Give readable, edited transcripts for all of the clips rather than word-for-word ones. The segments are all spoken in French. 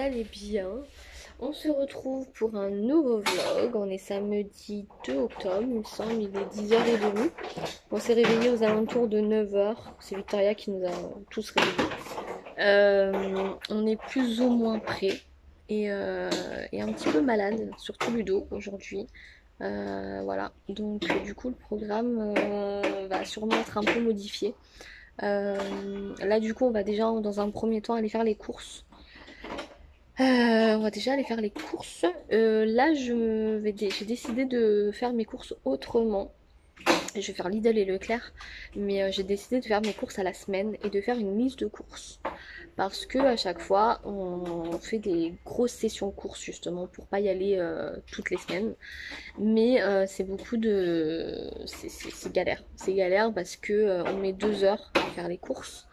allez bien. On se retrouve pour un nouveau vlog. On est samedi 2 octobre, il me semble, il est 10h30. On s'est réveillé aux alentours de 9h. C'est Victoria qui nous a tous réveillés. On est plus ou moins prêts et un petit peu malade, surtout Ludo aujourd'hui. Voilà, donc du coup le programme va sûrement être un peu modifié. Là du coup on va déjà dans un premier temps aller faire les courses. On va déjà aller faire les courses. Là j'ai décidé de faire mes courses autrement. Je vais faire Lidl et Leclerc, mais j'ai décidé de faire mes courses à la semaine et de faire une liste de courses. Parce que à chaque fois on fait des grosses sessions courses justement pour pas y aller toutes les semaines. Mais c'est beaucoup de... c'est galère. C'est galère parce que on met 2 heures à faire les courses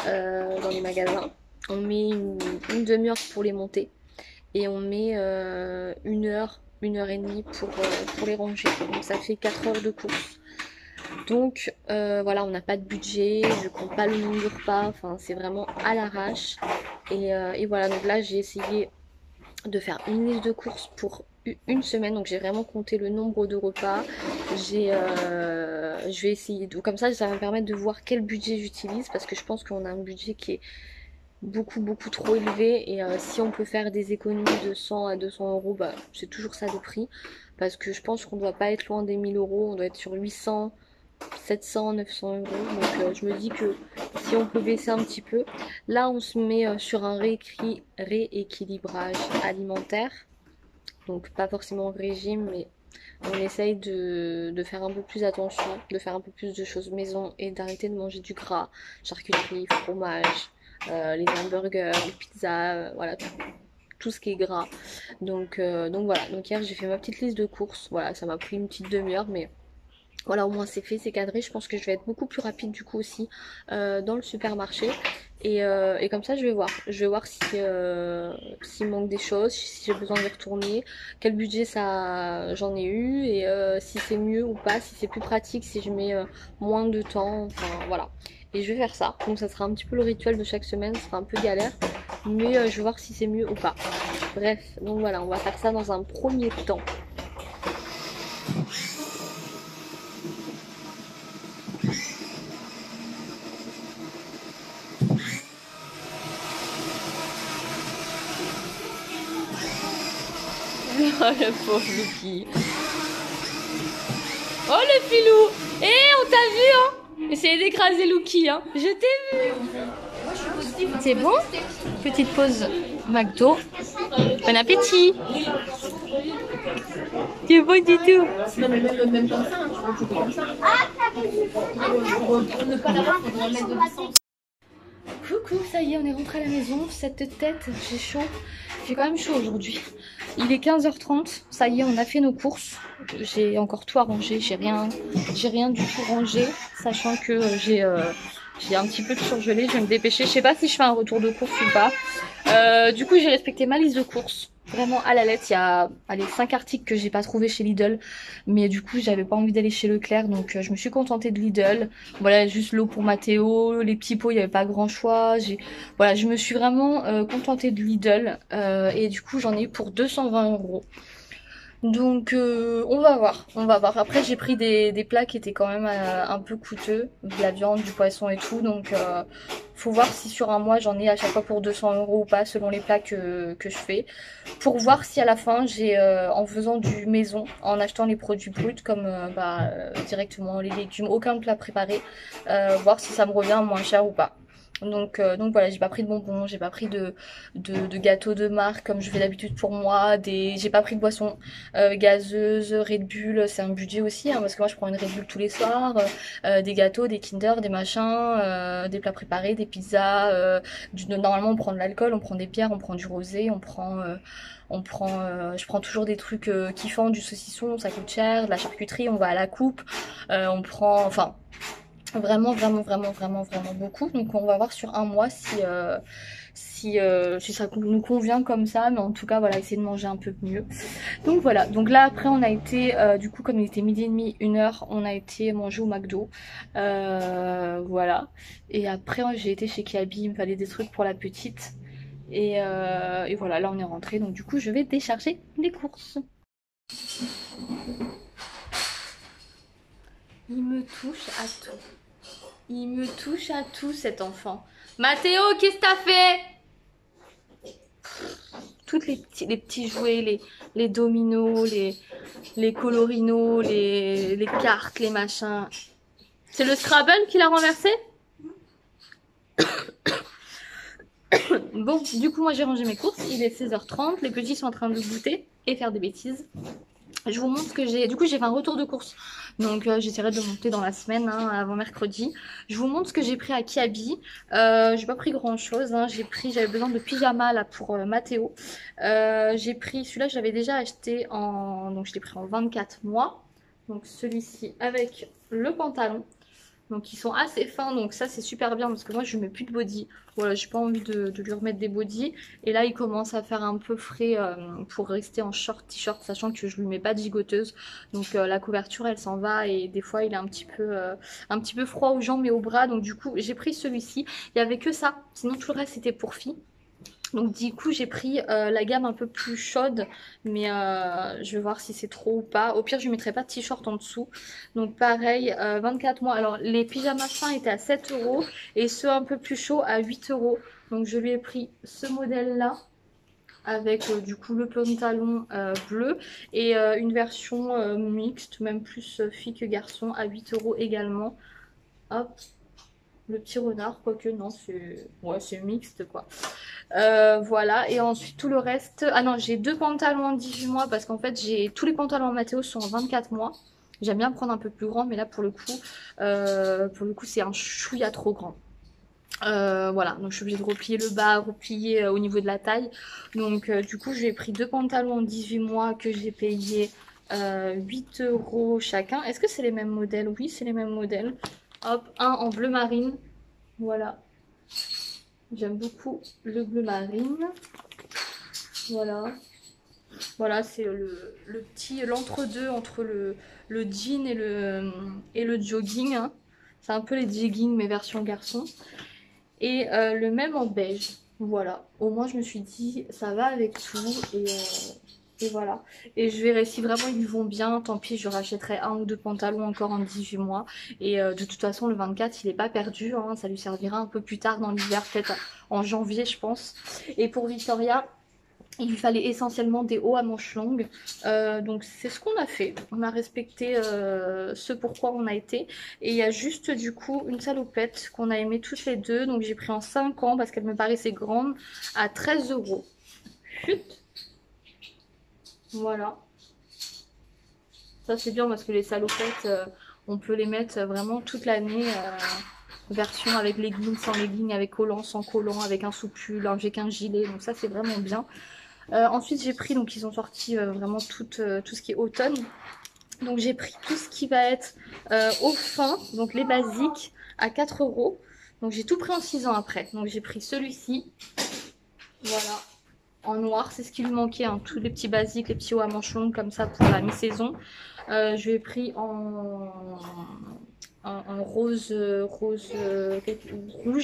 dans les magasins. On met une demi-heure pour les monter. Et on met 1 heure, 1 heure et demie pour les ranger. Donc ça fait 4 heures de course. Donc voilà, on n'a pas de budget, je compte pas le nombre de repas, enfin c'est vraiment à l'arrache. Et voilà, donc là j'ai essayé de faire une liste de courses pour une semaine, donc j'ai vraiment compté le nombre de repas. Je vais essayer, donc comme ça va me permettre de voir quel budget j'utilise, parce que je pense qu'on a un budget qui est beaucoup trop élevé, et si on peut faire des économies de 100 à 200 euros, bah c'est toujours ça de prix, parce que je pense qu'on doit pas être loin des 1000 euros, on doit être sur 800, 700, 900 euros. Donc je me dis que si on peut baisser un petit peu, là on se met sur un rééquilibrage alimentaire. Donc pas forcément régime, mais on essaye de faire un peu plus attention, de faire un peu plus de choses maison et d'arrêter de manger du gras, charcuterie, fromage, les hamburgers, les pizzas, voilà, tout ce qui est gras. Donc voilà, donc hier j'ai fait ma petite liste de courses, voilà, ça m'a pris une petite demi-heure, mais voilà, au moins c'est fait, c'est cadré. Je pense que je vais être beaucoup plus rapide du coup aussi dans le supermarché. Et comme ça je vais voir. Je vais voir si s'il manque des choses, si j'ai besoin de retourner, quel budget ça j'en ai eu, et si c'est mieux ou pas, si c'est plus pratique, si je mets moins de temps, enfin voilà. Et je vais faire ça. Donc ça sera un petit peu le rituel de chaque semaine, ce sera un peu galère, mais je vais voir si c'est mieux ou pas. Bref, donc voilà, on va faire ça dans un premier temps. Oh le pauvre Lucky. Oh le filou. Eh, on t'a vu hein. Essayez d'écraser Lucky hein. Je t'ai vu. C'est bon. Petite pause McDo. Bon appétit. Tu es bon du tout. Coucou, ça y est, on est rentré à la maison. Cette tête, j'ai chaud. J'ai quand même chaud aujourd'hui. Il est 15h30, ça y est, on a fait nos courses. J'ai encore tout à ranger, j'ai rien du tout rangé, sachant que j'ai un petit peu de surgelé. Je vais me dépêcher. Je sais pas si je fais un retour de course ou pas. Du coup, j'ai respecté ma liste de courses. Vraiment à la lettre, il y a 5 articles que j'ai pas trouvé chez Lidl, mais du coup j'avais pas envie d'aller chez Leclerc, donc je me suis contentée de Lidl. Voilà, juste l'eau pour Mathéo, les petits pots, il y avait pas grand choix. Voilà, je me suis vraiment contentée de Lidl, et du coup j'en ai eu pour 220 euros. Donc on va voir. Après j'ai pris des plats qui étaient quand même un peu coûteux, de la viande, du poisson et tout, donc faut voir si sur un mois j'en ai à chaque fois pour 200 euros ou pas, selon les plats que je fais, pour voir si à la fin j'ai, en faisant du maison, en achetant les produits bruts comme directement les légumes, aucun plat préparé, voir si ça me revient moins cher ou pas. Donc voilà, j'ai pas pris de bonbons, j'ai pas pris de gâteaux de marque comme je fais d'habitude pour moi, j'ai pas pris de boissons gazeuses, Red Bull, c'est un budget aussi, hein, parce que moi je prends une Red Bull tous les soirs, des gâteaux, des Kinder, des machins, des plats préparés, des pizzas, normalement on prend de l'alcool, on prend des bières, on prend du rosé, je prends toujours des trucs kiffants, du saucisson, ça coûte cher, de la charcuterie, on va à la coupe, on prend, enfin... Vraiment beaucoup. Donc on va voir sur un mois si ça nous convient comme ça. Mais en tout cas voilà, essayer de manger un peu mieux. Donc voilà, donc là après on a été, du coup comme il était 12h30, 1h, on a été manger au McDo. Voilà. Et après j'ai été chez Kiabi, il me fallait des trucs pour la petite. Et voilà, là on est rentré, donc du coup je vais décharger les courses. Il me touche à tout. Il me touche à tout cet enfant. Mathéo, qu'est-ce que t'as fait? Toutes les petits jouets, les dominos, les colorinos, les cartes, les machins. C'est le Scrabble qui l'a renversé? Bon, du coup, moi j'ai rangé mes courses. Il est 16h30. Les petits sont en train de goûter et faire des bêtises. Je vous montre ce que j'ai. Du coup, j'ai fait un retour de course. Donc, j'essaierai de monter dans la semaine, hein, avant mercredi. Je vous montre ce que j'ai pris à Kiabi. J'ai pas pris grand chose. Hein. J'avais besoin de pyjama là pour Mathéo. J'ai pris celui-là, je l'avais déjà acheté en. Donc, je l'ai pris en 24 mois. Donc, celui-ci avec le pantalon. Donc ils sont assez fins, donc ça c'est super bien parce que moi je mets plus de body. Voilà, j'ai pas envie de lui remettre des body. Et là il commence à faire un peu frais pour rester en short, t-shirt, sachant que je lui mets pas de gigoteuse. Donc la couverture elle s'en va et des fois il est un petit peu froid aux jambes et aux bras. Donc du coup j'ai pris celui-ci. Il y avait que ça, sinon tout le reste c'était pour filles. Donc du coup j'ai pris la gamme un peu plus chaude, mais je vais voir si c'est trop ou pas. Au pire je ne mettrai pas de t-shirt en dessous. Donc pareil, 24 mois. Alors les pyjamas fins étaient à 7 € et ceux un peu plus chauds à 8 €. Donc je lui ai pris ce modèle là avec du coup le pantalon bleu et une version mixte, même plus fille que garçon, à 8 € également. Hop, le petit renard, quoique non, c'est mixte quoi. Voilà, et ensuite tout le reste. Ah non, j'ai 2 pantalons en 18 mois parce qu'en fait, tous les pantalons en Mathéo sont en 24 mois. J'aime bien prendre un peu plus grand, mais là pour le coup, c'est un chouïa trop grand. Voilà, donc je suis obligée de replier le bas, replier au niveau de la taille. Donc du coup, j'ai pris 2 pantalons en 18 mois que j'ai payé 8 € chacun. Est-ce que c'est les mêmes modèles? Oui, c'est les mêmes modèles. Hop, un en bleu marine. Voilà. J'aime beaucoup le bleu marine. Voilà. Voilà, c'est l'entre-deux entre le jean et le jogging. Hein. C'est un peu les jeggings mais version garçon. Et le même en beige. Voilà. Au moins je me suis dit ça va avec tout. Et voilà. Et je verrai si vraiment ils vont bien. Tant pis, je rachèterai 1 ou 2 pantalons encore en 18 mois. Et de toute façon, le 24, il n'est pas perdu. Hein. Ça lui servira un peu plus tard dans l'hiver, peut-être en janvier, je pense. Et pour Victoria, il lui fallait essentiellement des hauts à manches longues. Donc c'est ce qu'on a fait. On a respecté ce pourquoi on a été. Et il y a juste du coup une salopette qu'on a aimé toutes les deux. Donc j'ai pris en 5 ans parce qu'elle me paraissait grande à 13 €. Chut. Voilà. Ça c'est bien parce que les salopettes, on peut les mettre vraiment toute l'année. Version avec leggings, sans leggings, avec collant, sans collant, avec un sous-pull, avec un gilet. Donc ça c'est vraiment bien. Ensuite j'ai pris, donc ils ont sorti vraiment tout ce qui est automne. Donc j'ai pris tout ce qui va être au fin, donc les basiques à 4 €. Donc j'ai tout pris en 6 ans après. Donc j'ai pris celui-ci. Voilà. En noir, c'est ce qui lui manquait, hein, tous les petits basiques, les petits hauts à manches longues comme ça pour la mi-saison. Je l'ai pris en rose, rouge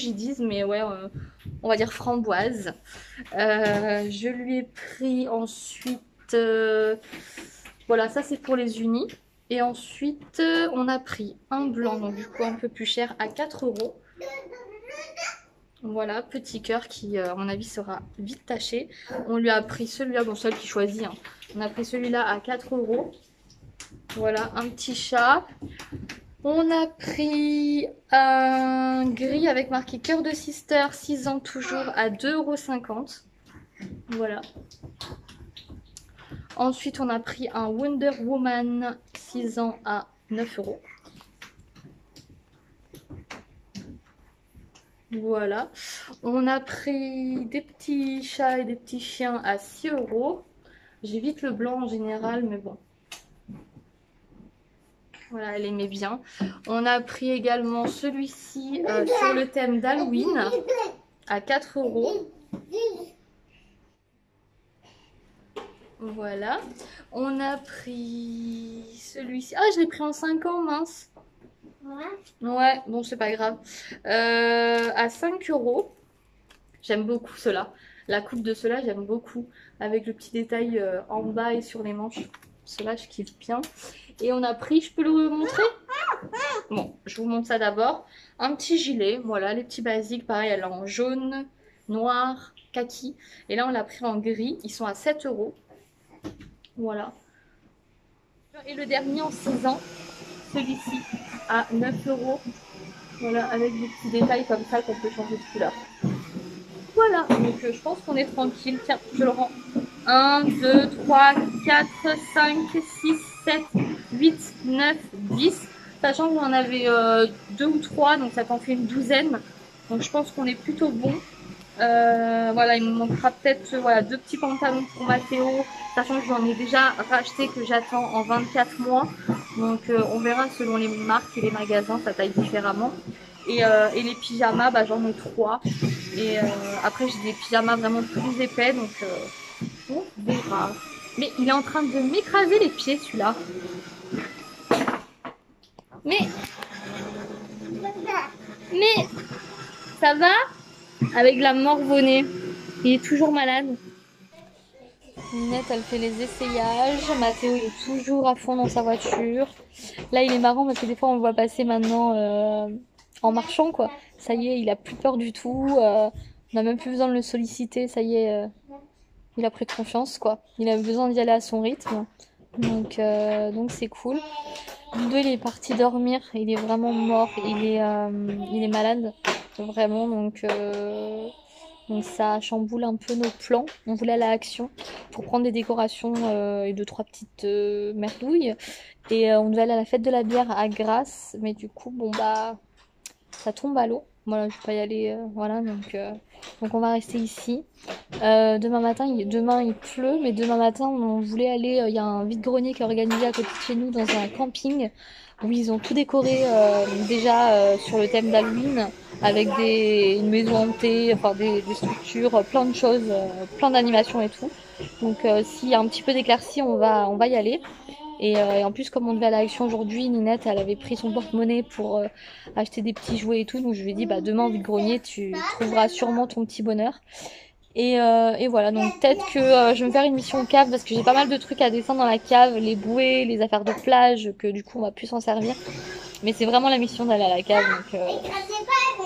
ils disent, mais ouais, on va dire framboise. Je lui ai pris ensuite, voilà, ça c'est pour les unis. Et ensuite, on a pris un blanc, donc du coup un peu plus cher, à 4 €. Voilà, petit cœur qui, à mon avis, sera vite taché. On lui a pris celui-là, bon, celle qui choisit. Hein. On a pris celui-là à 4 €. Voilà, un petit chat. On a pris un gris avec marqué cœur de sister, 6 ans toujours, à 2,50 €. Voilà. Ensuite, on a pris un Wonder Woman, 6 ans, à 9 €. Voilà, on a pris des petits chats et des petits chiens à 6 €. J'évite le blanc en général, mais bon. Voilà, elle aimait bien. On a pris également celui-ci sur le thème d'Halloween à 4 €. Voilà. On a pris celui-ci. Ah, je l'ai pris en 5 ans, mince. Ouais, bon, c'est pas grave. À 5 €. J'aime beaucoup cela. La coupe de cela j'aime beaucoup, avec le petit détail en bas et sur les manches. Cela je kiffe bien. Et on a pris, je peux le montrer? Bon, je vous montre ça d'abord. Un petit gilet, voilà, les petits basiques, pareil, elle est en jaune, noir, kaki. Et là on l'a pris en gris, ils sont à 7 euros. Voilà. Et le dernier en 6 ans, celui-ci, à 9 euros. Voilà, avec des petits détails comme ça qu'on peut changer de couleur. Voilà, donc je pense qu'on est tranquille. Tiens, je le rends. 1, 2, 3, 4, 5, 6, 7, 8, 9, 10. Sachant que j'en avais 2 ou 3, donc ça t'en fait une douzaine. Donc je pense qu'on est plutôt bon. Voilà, il me manquera peut-être voilà, 2 petits pantalons pour Mathéo, sachant que j'en ai déjà racheté que j'attends en 24 mois. Donc on verra selon les marques et les magasins, ça taille différemment. Et les pyjamas, bah, j'en ai 3. Et après j'ai des pyjamas vraiment plus épais, donc on verra. Mais il est en train de m'écraser les pieds celui-là. Mais ça va? Avec la morvonnée. Il est toujours malade. Ninette, elle fait les essayages. Mathéo, il est toujours à fond dans sa voiture. Là, il est marrant parce que des fois, on le voit passer maintenant en marchant, quoi. Ça y est, il a plus peur du tout. On n'a même plus besoin de le solliciter. Ça y est, il a pris confiance, quoi. Il a besoin d'y aller à son rythme. Donc c'est cool. Ludo, il est parti dormir. Il est vraiment mort. Il est malade. Vraiment, donc ça chamboule un peu nos plans. On voulait aller à Action pour prendre des décorations et 2-3 petites merdouilles. Et on devait aller à la fête de la bière à Grasse. Mais du coup, bon bah, ça tombe à l'eau. Voilà, je vais pas y aller. Voilà, donc on va rester ici. Demain il pleut, mais demain matin on voulait aller. Il y a un vide-grenier qui est organisé à côté de chez nous dans un camping où ils ont tout décoré déjà sur le thème d'Halloween avec une maison hantée, enfin des structures, plein de choses, plein d'animations et tout. Donc s'il y a un petit peu d'éclaircie, on va y aller. Et en plus, comme on devait aller à l'Action aujourd'hui, Ninette, elle avait pris son porte-monnaie pour acheter des petits jouets et tout. Donc je lui ai dit, bah demain au vide-grenier, tu trouveras sûrement ton petit bonheur. Et voilà, donc peut-être que je vais me faire une mission cave parce que j'ai pas mal de trucs à descendre dans la cave, les bouées, les affaires de plage, que du coup on va plus s'en servir. Mais c'est vraiment la mission d'aller à la cave,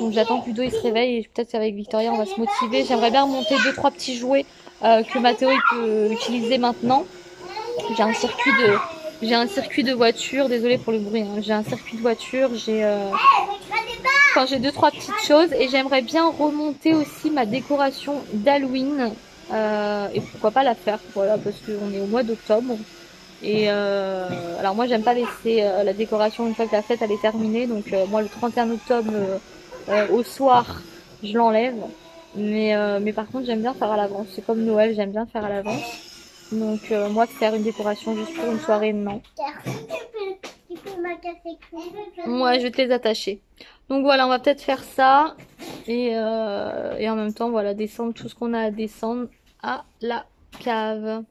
donc j'attends que Ludo il se réveille et peut-être qu'avec Victoria on va se motiver. J'aimerais bien remonter 2-3 petits jouets que Mathéo il peut utiliser maintenant. J'ai un circuit de voiture, désolée pour le bruit, hein. J'ai un circuit de voiture, j'ai 2-3 petites choses et j'aimerais bien remonter aussi ma décoration d'Halloween et pourquoi pas la faire, voilà, parce qu'on est au mois d'octobre. Et alors moi j'aime pas laisser la décoration une fois que la fête elle est terminée, donc moi le 31 octobre au soir je l'enlève, mais par contre j'aime bien faire à l'avance, c'est comme Noël, j'aime bien faire à l'avance. Donc moi faire une décoration juste pour une soirée, non. Tu peux m'attacher. Ouais, je vais te les attacher. Donc voilà, on va peut-être faire ça et en même temps voilà descendre tout ce qu'on a à descendre à la cave.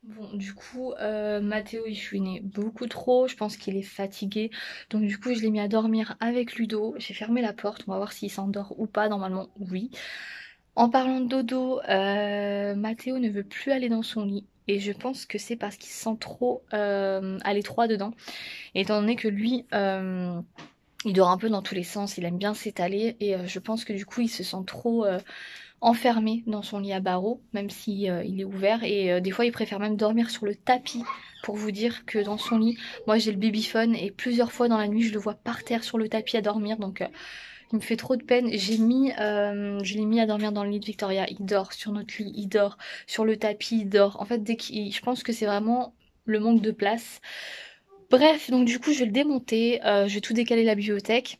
Bon, du coup, Mathéo il chouinait beaucoup trop, je pense qu'il est fatigué, donc du coup je l'ai mis à dormir avec Ludo, j'ai fermé la porte, on va voir s'il s'endort ou pas, normalement oui. En parlant de dodo, Mathéo ne veut plus aller dans son lit, et je pense que c'est parce qu'il se sent trop à l'étroit dedans, étant donné que lui, il dort un peu dans tous les sens, il aime bien s'étaler, et je pense que du coup il se sent trop enfermé dans son lit à barreaux, même si il est ouvert, et des fois il préfère même dormir sur le tapis pour vous dire que dans son lit. Moi j'ai le babyphone et plusieurs fois dans la nuit je le vois par terre sur le tapis à dormir, donc il me fait trop de peine. Je l'ai mis à dormir dans le lit de Victoria, il dort sur notre lit, il dort sur le tapis, il dort. En fait je pense que c'est vraiment le manque de place. Bref, donc du coup je vais le démonter, je vais tout décaler la bibliothèque.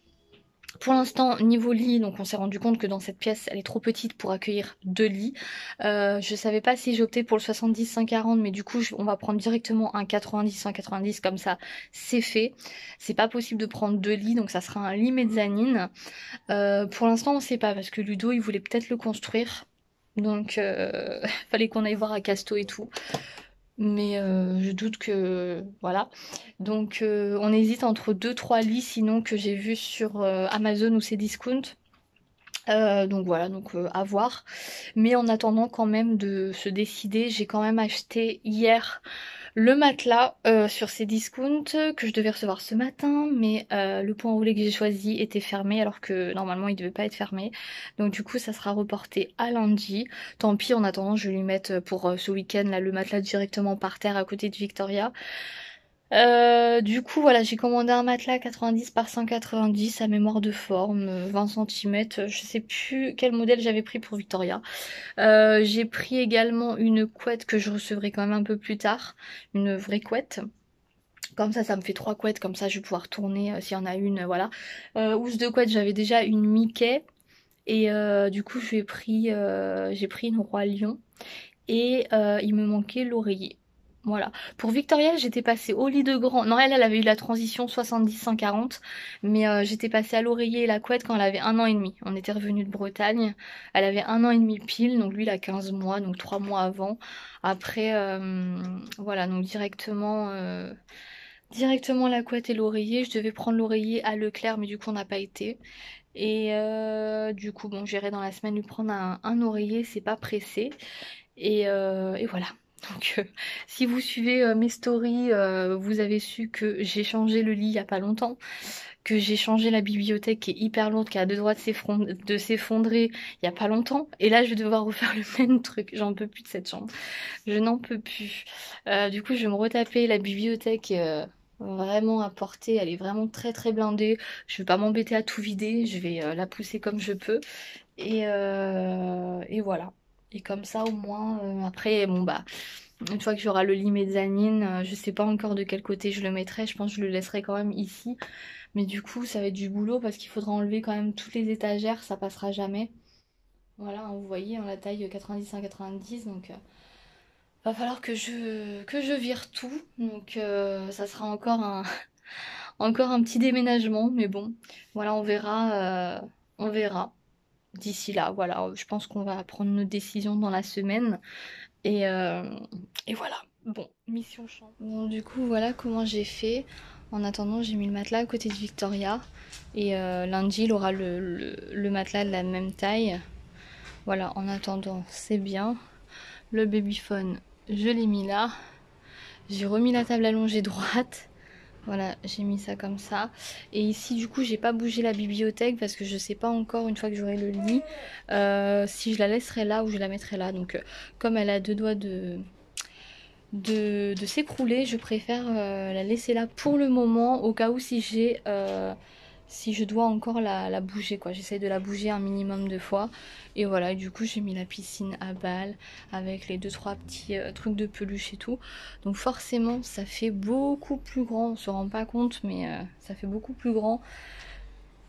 Pour l'instant, niveau lit, donc on s'est rendu compte que dans cette pièce, elle est trop petite pour accueillir 2 lits. Je savais pas si j'optais pour le 70-140, mais du coup, on va prendre directement un 90-190, comme ça, c'est fait. C'est pas possible de prendre 2 lits, donc ça sera un lit mezzanine. Pour l'instant, on sait pas, parce que Ludo, il voulait peut-être le construire. Donc, fallait qu'on aille voir à Casto et tout. Mais je doute que voilà, donc on hésite entre 2-3 lits sinon que j'ai vu sur Amazon ou Cdiscount. Donc voilà, donc à voir. Mais en attendant quand même de se décider, j'ai quand même acheté hier le matelas sur ces discounts que je devais recevoir ce matin, mais le point roulé que j'ai choisi était fermé alors que normalement il devait pas être fermé. Donc du coup ça sera reporté à lundi. Tant pis, en attendant je vais lui mettre pour ce week-end là le matelas directement par terre à côté de Victoria. Du coup voilà, j'ai commandé un matelas 90 par 190 à mémoire de forme, 20 cm, je sais plus quel modèle j'avais pris pour Victoria. J'ai pris également une couette que je recevrai quand même un peu plus tard, une vraie couette. Comme ça me fait 3 couettes, comme ça je vais pouvoir tourner s'il y en a une, voilà. Housse de couette, j'avais déjà une Mickey. Et du coup j'ai pris une Roi Lion. Et il me manquait l'oreiller. Voilà. Pour Victoria, j'étais passée au lit de grand. Non, elle avait eu la transition 70-140. Mais j'étais passée à l'oreiller et la couette quand elle avait 1 an et demi. On était revenu de Bretagne. Elle avait 1 an et demi pile. Donc lui, il a 15 mois. Donc 3 mois avant. Après, voilà. Donc directement la couette et l'oreiller. Je devais prendre l'oreiller à Leclerc. Mais du coup, on n'a pas été. Et du coup, bon, j'irai dans la semaine lui prendre un oreiller. C'est pas pressé. Et voilà. Donc si vous suivez mes stories, vous avez su que j'ai changé le lit il y a pas longtemps, que j'ai changé la bibliothèque qui est hyper lourde, qui a deux doigts de s'effondrer il y a pas longtemps. Et là je vais devoir refaire le même truc. J'en peux plus de cette chambre. Je n'en peux plus. Du coup je vais me retaper la bibliothèque. Vraiment à portée, elle est vraiment très très blindée. Je vais pas m'embêter à tout vider, je vais la pousser comme je peux. Et voilà. Et comme ça au moins, après, bon bah, une fois que j'aurai le lit mezzanine, je sais pas encore de quel côté je le mettrai, je pense que je le laisserai quand même ici. Mais du coup, ça va être du boulot parce qu'il faudra enlever quand même toutes les étagères, ça passera jamais. Voilà, hein, vous voyez, hein, la taille 90 à 90, donc va falloir que je vire tout. Donc ça sera encore encore un petit déménagement, mais bon, voilà, on verra d'ici là. Voilà, je pense qu'on va prendre nos décisions dans la semaine. Et, euh, et voilà. Bon, mission chambre. Bon, du coup, voilà comment j'ai fait. En attendant, j'ai mis le matelas à côté de Victoria. Et lundi, il aura le matelas de la même taille. Voilà, en attendant, c'est bien. Le babyphone, je l'ai mis là. J'ai remis la table allongée droite. Voilà, j'ai mis ça comme ça. Et ici, du coup, j'ai pas bougé la bibliothèque parce que je sais pas encore, une fois que j'aurai le lit, si je la laisserai là ou je la mettrai là. Donc, comme elle a deux doigts de s'écrouler, je préfère la laisser là pour le moment, au cas où si je dois encore la bouger, quoi. J'essaie de la bouger un minimum de fois. Et voilà, et du coup, j'ai mis la piscine à balles avec les 2-3 petits trucs de peluche et tout. Donc forcément, ça fait beaucoup plus grand. On se rend pas compte, mais ça fait beaucoup plus grand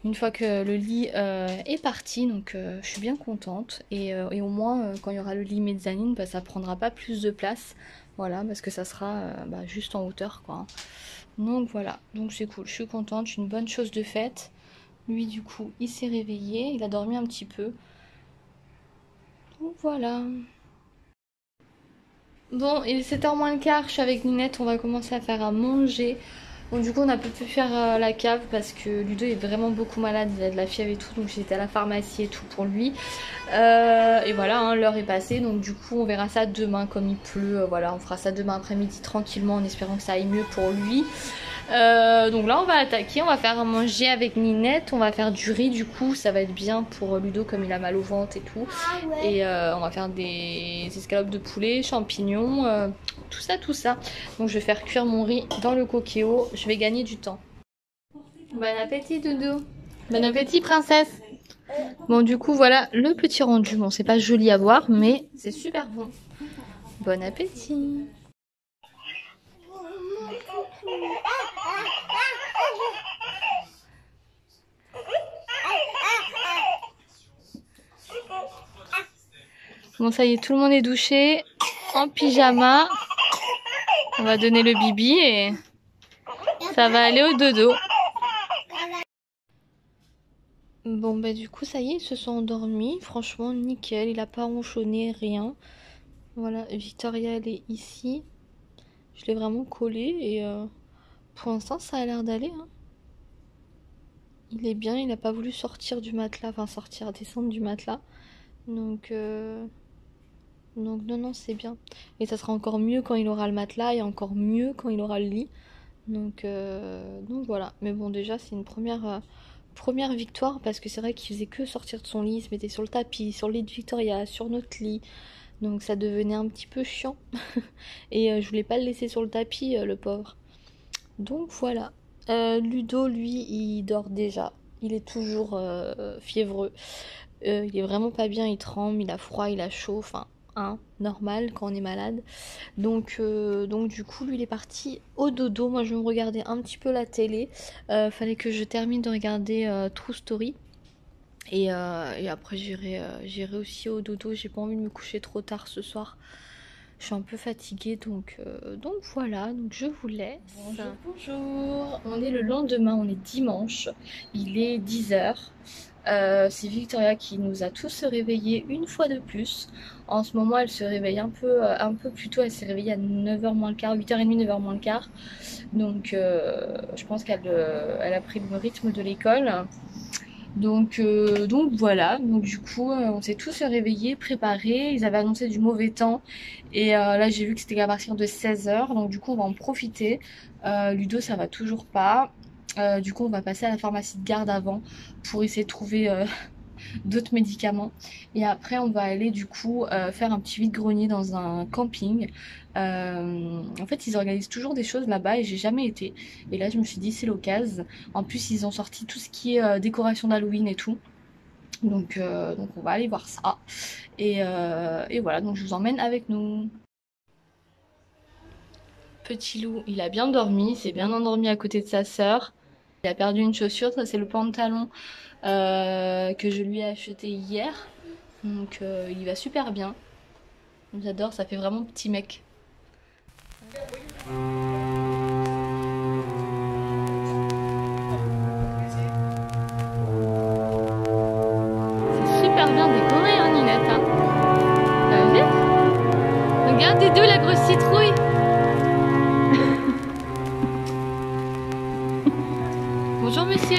une fois que le lit est parti. Donc je suis bien contente. Et au moins, quand il y aura le lit mezzanine, bah, ça prendra pas plus de place. Voilà, parce que ça sera bah, juste en hauteur, quoi. Donc voilà, donc c'est cool, je suis contente, une bonne chose de faite. Lui du coup il s'est réveillé, il a dormi un petit peu. Donc voilà. Bon, il est 7h moins le quart, je suis avec Ninette, on va commencer à faire à manger. Donc du coup on a pas pu faire la cave parce que Ludo est vraiment beaucoup malade, il a de la fièvre et tout, donc j'étais à la pharmacie et tout pour lui. Et voilà, hein, l'heure est passée, donc du coup on verra ça demain comme il pleut. Voilà, on fera ça demain après-midi tranquillement en espérant que ça aille mieux pour lui. Donc là on va attaquer, on va faire manger avec Ninette, on va faire du riz du coup, ça va être bien pour Ludo comme il a mal au ventre et tout. Et on va faire des escalopes de poulet, champignons, tout ça, tout ça. Donc je vais faire cuire mon riz dans le coquillot, je vais gagner du temps. Bon appétit Doudou. Bon appétit princesse. Bon du coup voilà le petit rendu, bon c'est pas joli à voir mais c'est super bon. Bon appétit. Bon ça y est, tout le monde est douché, en pyjama. On va donner le bibi et ça va aller au dodo. Bon bah du coup ça y est, ils se sont endormis. Franchement nickel, il a pas ronchonné, rien. Voilà, Victoria elle est ici. Je l'ai vraiment collée et pour l'instant ça a l'air d'aller. Hein. Il est bien, il n'a pas voulu sortir du matelas, enfin sortir, descendre du matelas. Donc, non, non, c'est bien. Et ça sera encore mieux quand il aura le matelas et encore mieux quand il aura le lit. Donc voilà. Mais bon, déjà, c'est une première victoire parce que c'est vrai qu'il faisait que sortir de son lit, il se mettait sur le tapis, sur le lit de Victoria, sur notre lit. Donc ça devenait un petit peu chiant. Et je voulais pas le laisser sur le tapis, le pauvre. Donc voilà. Ludo, lui, il dort déjà. Il est toujours fiévreux. Il est vraiment pas bien, il tremble, il a froid, il a chaud, enfin, hein, normal quand on est malade. Donc du coup, lui, il est parti au dodo. Moi, je vais me regarder un petit peu la télé. Fallait que je termine de regarder True Story. Et après, j'irai aussi au dodo. J'ai pas envie de me coucher trop tard ce soir. Je suis un peu fatiguée, donc voilà, donc je vous laisse. Bonjour, bonjour. On est le lendemain, on est dimanche. Il est 10h. C'est Victoria qui nous a tous réveillés une fois de plus. En ce moment, elle se réveille un peu plus tôt. Elle s'est réveillée à 9h moins le quart, 8h30, 9h moins le quart. Donc, je pense qu'elle a pris le rythme de l'école. Donc voilà, donc du coup on s'est tous réveillés, préparés, ils avaient annoncé du mauvais temps et là j'ai vu que c'était à partir de 16h, donc du coup on va en profiter. Ludo ça va toujours pas, du coup on va passer à la pharmacie de garde avant pour essayer de trouver d'autres médicaments et après on va aller du coup faire un petit vide-grenier dans un camping. En fait ils organisent toujours des choses là-bas et j'ai jamais été et là je me suis dit c'est l'occasion. En plus ils ont sorti tout ce qui est décoration d'Halloween et tout, donc on va aller voir ça et voilà, donc je vous emmène avec nous. Petit loup, il a bien dormi, il s'est bien endormi à côté de sa sœur. Il a perdu une chaussure, ça c'est le pantalon que je lui ai acheté hier. Donc il va super bien. J'adore, ça fait vraiment petit mec. C'est super bien décoré, hein, Ninette. Hein. T'as vu? Regardez deux la grosse citrouille. Bonjour monsieur.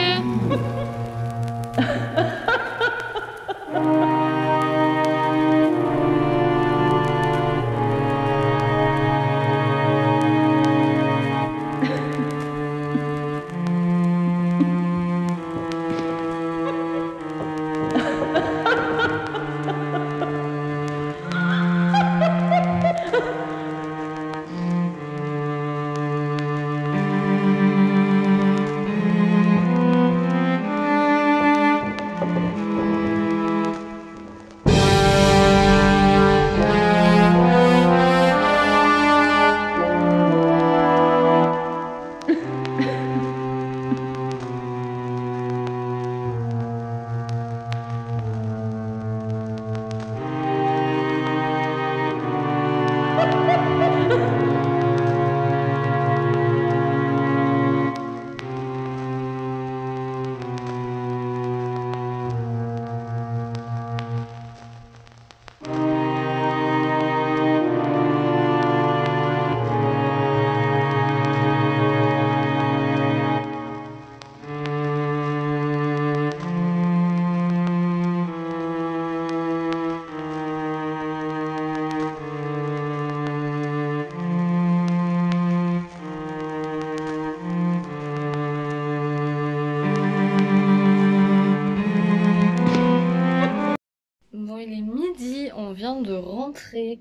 De rentrer.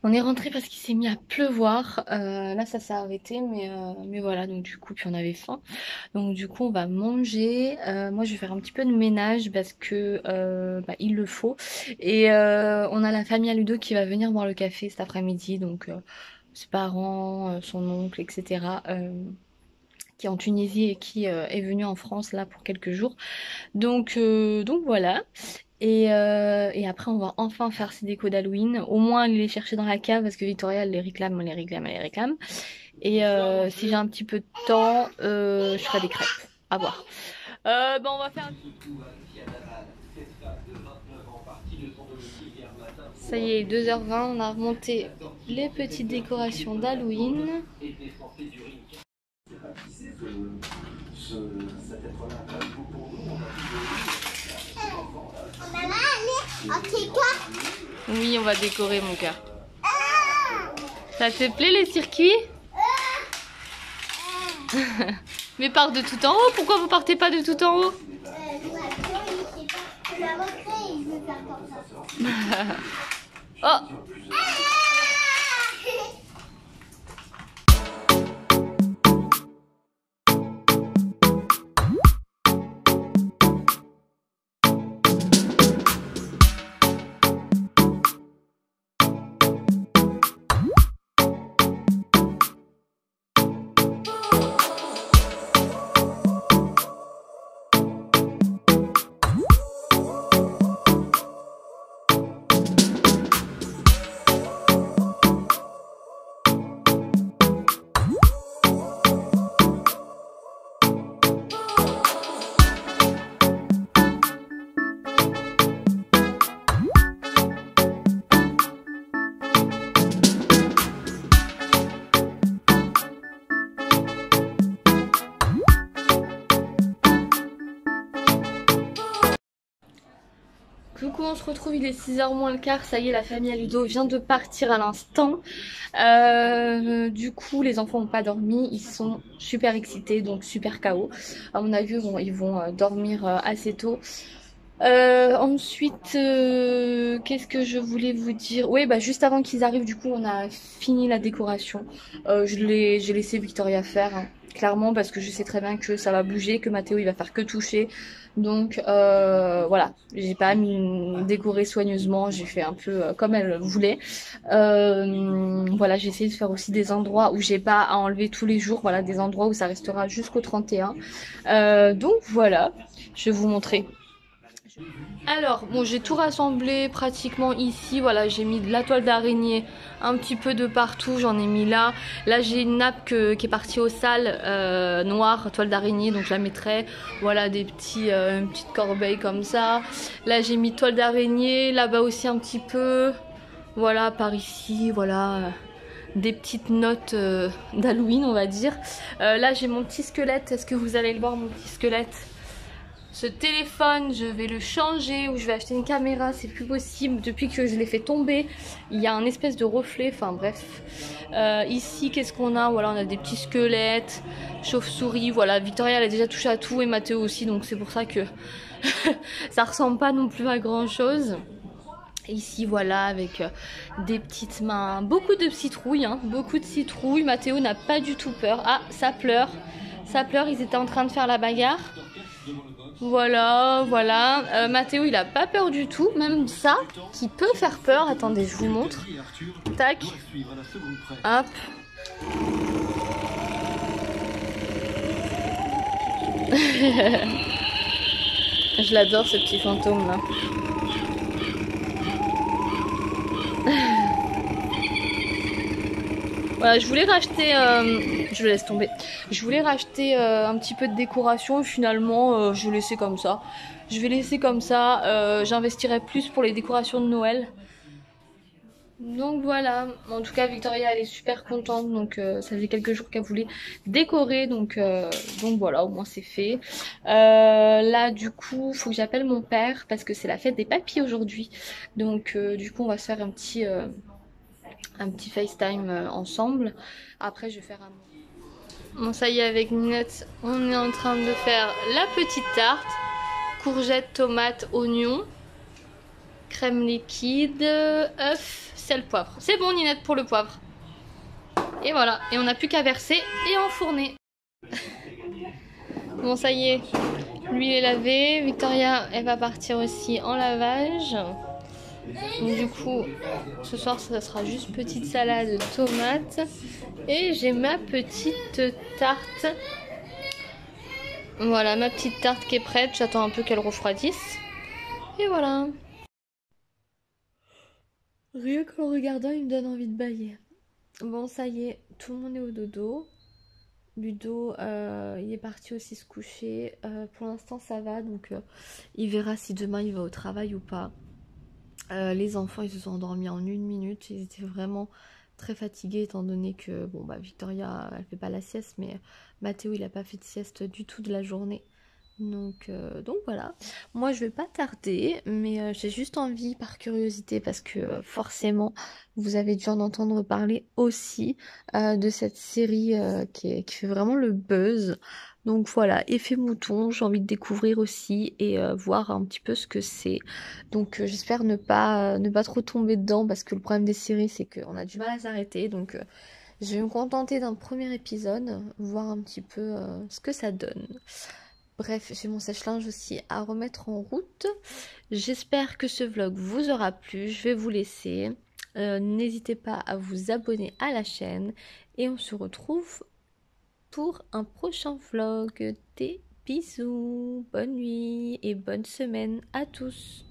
On est rentré parce qu'il s'est mis à pleuvoir. Là ça s'est arrêté mais voilà, donc du coup puis on avait faim. Donc du coup on va manger. Moi je vais faire un petit peu de ménage parce que il le faut. Et on a la famille à Ludo qui va venir boire le café cet après-midi. Donc ses parents, son oncle, etc. Qui est en Tunisie et qui est venu en France là pour quelques jours. Donc voilà. Et après, on va enfin faire ces décos d'Halloween. Au moins, aller les chercher dans la cave parce que Victoria, elle les réclame, elle les réclame, elle les réclame. Et si j'ai un petit peu de temps, je ferai des crêpes. À voir. On va faire. Ça y est, 2h20, on a remonté les petites décorations d'Halloween. Oui, on va décorer mon cœur. Ça te plaît les circuits? Mais pars de tout en haut, pourquoi vous partez pas de tout en haut? Oh! Coucou, on se retrouve, il est 6h moins le quart, ça y est, la famille à Ludo vient de partir à l'instant. Du coup, les enfants n'ont pas dormi, ils sont super excités, donc super KO. À mon avis, ils vont dormir assez tôt. Ensuite, qu'est-ce que je voulais vous dire? Oui, bah juste avant qu'ils arrivent, du coup, on a fini la décoration. J'ai laissé Victoria faire, hein, clairement, parce que je sais très bien que ça va bouger, que Mathéo il va faire que toucher. Donc voilà, j'ai pas décoré soigneusement, j'ai fait un peu comme elle voulait. Voilà, j'ai essayé de faire aussi des endroits où j'ai pas à enlever tous les jours, voilà, des endroits où ça restera jusqu'au 31. Donc voilà, je vais vous montrer. Alors, bon, j'ai tout rassemblé pratiquement ici. Voilà, j'ai mis de la toile d'araignée un petit peu de partout. J'en ai mis là. Là, j'ai une nappe qui est partie au sale, noire, toile d'araignée. Donc, je la mettrai. Voilà, une petite corbeille comme ça. Là, j'ai mis toile d'araignée. Là-bas aussi un petit peu. Voilà, par ici, voilà. Des petites notes d'Halloween, on va dire. Là, j'ai mon petit squelette. Est-ce que vous allez le voir, mon petit squelette? Ce téléphone, je vais le changer ou je vais acheter une caméra, c'est plus possible. Depuis que je l'ai fait tomber, il y a un espèce de reflet, enfin bref. Ici, qu'est-ce qu'on a? Voilà, on a des petits squelettes, chauve-souris, voilà. Victoria, elle a déjà touché à tout et Mathéo aussi, donc c'est pour ça que ça ressemble pas non plus à grand-chose. Ici, voilà, avec des petites mains, beaucoup de citrouilles, hein, beaucoup de citrouilles. Mathéo n'a pas du tout peur. Ah, ça pleure, ils étaient en train de faire la bagarre. Voilà, voilà. Mathéo, il a pas peur du tout. Même ça, qui peut faire peur. Attendez, je vous montre. Tac. Hop. Je l'adore, ce petit fantôme là. Voilà, je voulais racheter, je le laisse tomber. Je voulais racheter un petit peu de décoration et finalement je vais laisser comme ça. Je vais laisser comme ça. J'investirai plus pour les décorations de Noël. Donc voilà. En tout cas, Victoria elle est super contente. Donc ça faisait quelques jours qu'elle voulait décorer. Donc voilà, au moins c'est fait. Là du coup, faut que j'appelle mon père parce que c'est la fête des papis aujourd'hui. Donc du coup, on va se faire un petit FaceTime ensemble. Après je vais faire un... Bon ça y est, avec Ninette on est en train de faire la petite tarte. Courgettes, tomates, oignons, crème liquide, œuf, sel, poivre. C'est bon Ninette pour le poivre. Et voilà, et on n'a plus qu'à verser et enfourner. Bon ça y est, l'huile est lavée. Victoria elle va partir aussi en lavage. Donc du coup, ce soir ça sera juste petite salade tomate. Et j'ai ma petite tarte. Voilà, ma petite tarte qui est prête. J'attends un peu qu'elle refroidisse. Et voilà. Rien qu'en regardant, il me donne envie de bâiller. Bon, ça y est, tout le monde est au dodo. Ludo, il est parti aussi se coucher. Pour l'instant, ça va. Donc, il verra si demain il va au travail ou pas. Les enfants, ils se sont endormis en 1 minute. Ils étaient vraiment très fatiguée étant donné que bon bah Victoria elle fait pas la sieste, mais Mathéo il a pas fait de sieste du tout de la journée. Donc voilà, moi je vais pas tarder, mais j'ai juste envie par curiosité parce que forcément vous avez dû en entendre parler aussi de cette série qui fait vraiment le buzz. Donc voilà, effet mouton, j'ai envie de découvrir aussi et voir un petit peu ce que c'est. Donc j'espère ne pas trop tomber dedans parce que le problème des séries c'est qu'on a du mal à s'arrêter. Donc je vais me contenter d'un premier épisode, voir un petit peu ce que ça donne. Bref, j'ai mon sèche-linge aussi à remettre en route. J'espère que ce vlog vous aura plu. Je vais vous laisser. N'hésitez pas à vous abonner à la chaîne. Et on se retrouve pour un prochain vlog. Des bisous, bonne nuit et bonne semaine à tous.